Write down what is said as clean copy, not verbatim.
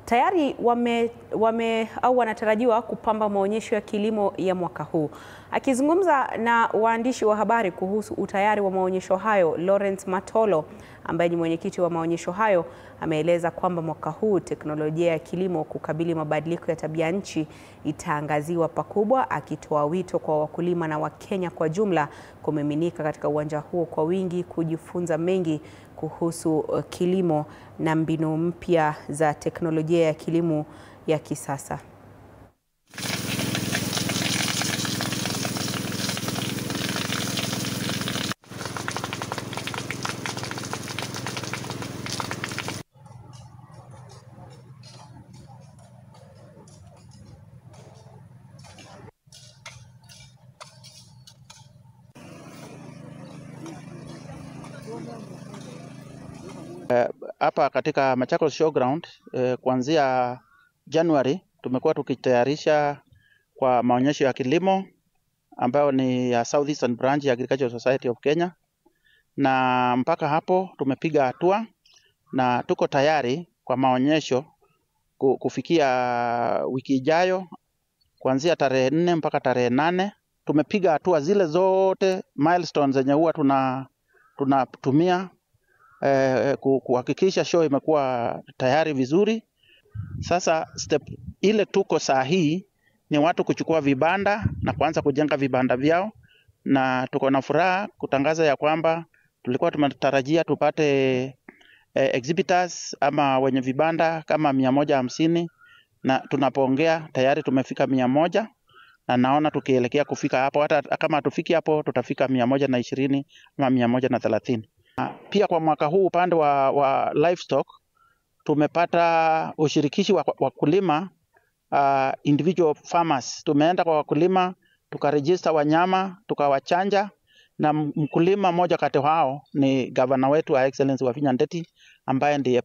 tayari wanatarajiwa kupamba maonyesho ya kilimo ya mwaka huu. Akizungumza na waandishi wa habari kuhusu utayari wa maonyesho hayo, Lawrence Matolo ambaye ni mwenyekiti wa maonyesho hayo ameeleza kwamba mwaka huu teknolojia ya kilimo kukabili mabadiliko ya tabia nchi itaangaziwa pakubwa, akitoa wito kwa wakulima na Wakenya kwa jumla kumiminika katika uwanja huo kwa wingi kujifunza mengi kuhusu kilimo na mbinu mpya za teknolojia ya kilimo ya kisasa. Hapa katika Machakos Showground kuanzia Januari tumekuwa tukitayarisha kwa maonyesho ya kilimo ambayo ni ya Southeastern Branch ya Agricultural Society of Kenya, na mpaka hapo tumepiga hatua na tuko tayari kwa maonyesho kufikia wiki ijayo kuanzia tarehe 4 mpaka tarehe 8. Tumepiga hatua zile zote milestones zenye huwa tunatumia kuhakikisha show imekuwa tayari vizuri. Sasa step ile tuko saa hii ni watu kuchukua vibanda na kuanza kujenga vibanda vyao, na tuko na furaha kutangaza ya kwamba tulikuwa tumetarajia tupate exhibitors ama wenye vibanda kama 150, na tunapoongea tayari tumefika 100, na naona tukielekea kufika hapo. Hata kama tufiki hapo tutafika 120 ama 130. Pia kwa mwaka huu upande wa livestock tumepata ushirikishi wa wakulima, individual farmers. Tumeenda kwa wakulima tukaregister wanyama tukawachanja, na mkulima mmoja kati wao ni gavana wetu wa Excellency Wavinya Ndeti ambaye ndiye